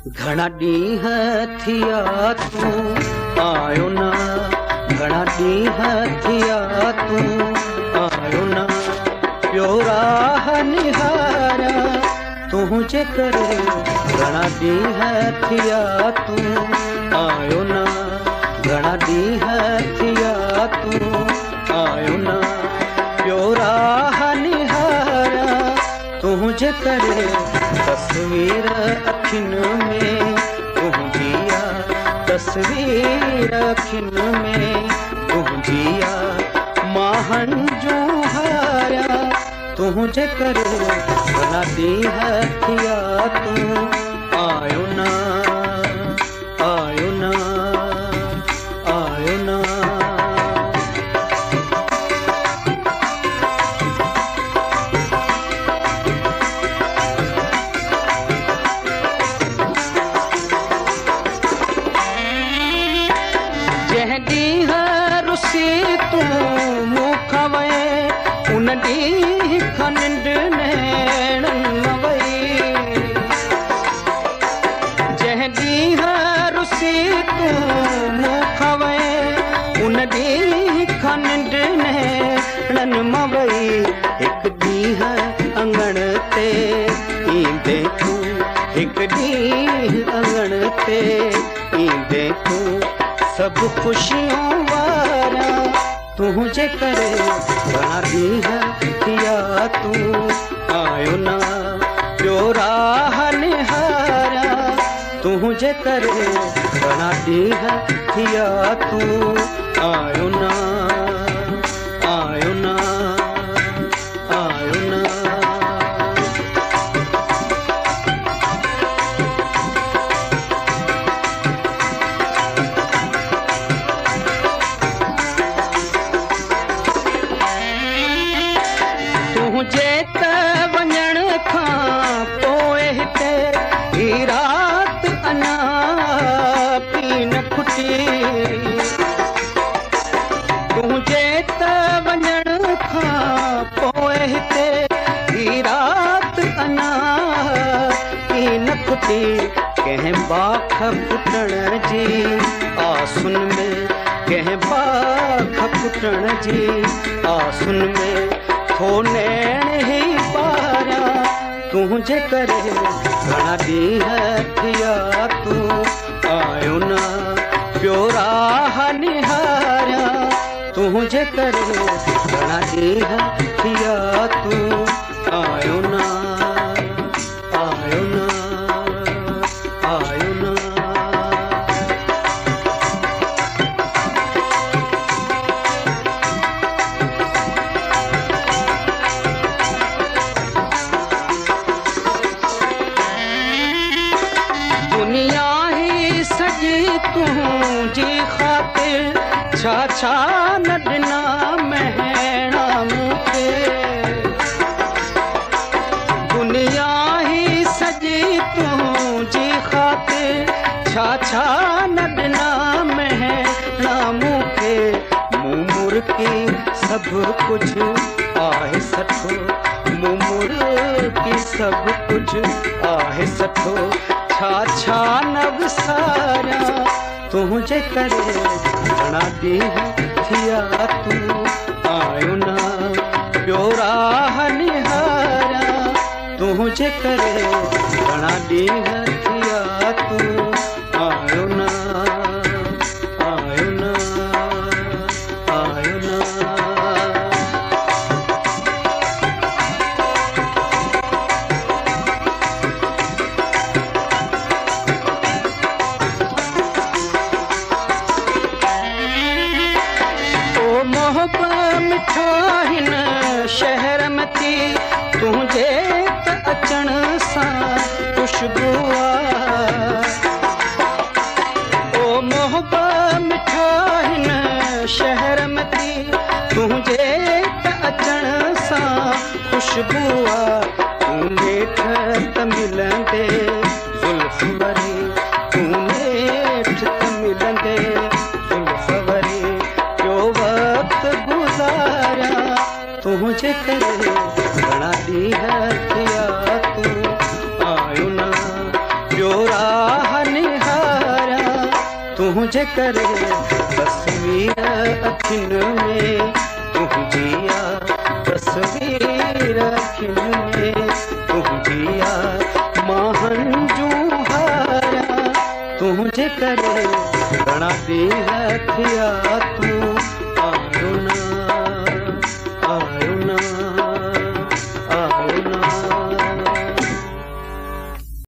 घणा ॾींह थिया तूं आयो न, घणा ॾींह थिया तूं आयो न, पियो राह निहारा तुंहिंजे करे। घणा ॾींह थिया तूं आयो न, घणा ॾींह थिया तूं आयो न, पियो राह निहारा तुंहिंजे करे। तस्वीर अखियुनि में तुंहिंजी आ, तस्वीर अखियुनि में तुंहिंजी आ, माहन जो हारा तुंहिंजे करे। घणा ॾींह थिया तूं आयो न, आयो न, आयो न। जंहिं ॾींह रुसी तूं मूंखां वए उन ॾींह खां निंड नैणनि न वई। जंहिं ॾींह रुसी तूं मूंखां वए उन ॾींह खां निंड नैणनि मां वई। हिकु ॾींह अंगण ते ईंदे तूं, हिकु ॾींह अंगण ते ईंदे तूं, सभु ख़ुशियों वारा तुंहिंजे करे। घणा ॾींह थिया तूं आयो न, पियो राह निहारा तुंहिंजे करे। घणा ॾींह थिया तूं आयो न, आयो न, आयो न। तुंहिंजे त वञण खां पोइ हिते ही रात अञा पी न खुटी। तुंहिंजे त वञण खां पोइ हिते ही रात अञा पी न खुटी। कंहिं बाख फुटण जी आसुन में, कंहिं बाख फुटण जी आसुन में थो नैण ही पारा तुंहिंजे करे। घणा ॾींह थिया तूं आयो न, पियो राह निहारा तुंहिंजे करे। घणा ॾींह थिया तूं आयो न, आयो न, आयो न। दुनिया ही सॼी तुंहिंजी ख़ातिर छा छा न ॾिना महणा मूंखे। दुनिया ही सॼी तुंहिंजी ख़ातिर छा छा न ॾिना महणा मूंखे। मूं मुर्की सभु कुझु आहे सठो, मूं मुर्की सभु कुझु आहे सठो, छा छा न विसारिया तुंहिंजे करे। घणा ॾींह थिया तूं आयो न, पियो राह निहारा तुंहिंजे करे। घणा ॾींह थिया तूं आयो न, आयो न, आयो न। मिठो हिन शहर में थी तुंहिंजे त अचण सां ख़ुशबू आ। ओ मोहबा मिठो हिन शहर में थी तुंहिंजे त अचण सां ख़ुशबू आ। तूं नेठ त मिलंदे ज़ुल्फ़ वरी, तूं नेठ त मिलंदे ज़ुल्फ़ वरी, पियो वक़्त गुज़ारिया तुंहिंजे करे। घणा ॾींह थिया तूं आयो न, प्योरा राह निहारा तुझे करे तस्वीर अखिन में तुझिया तस्वीर अखिन में तुझिया महंजू हारा तुझे करे घणा ॾींहं थिया तूं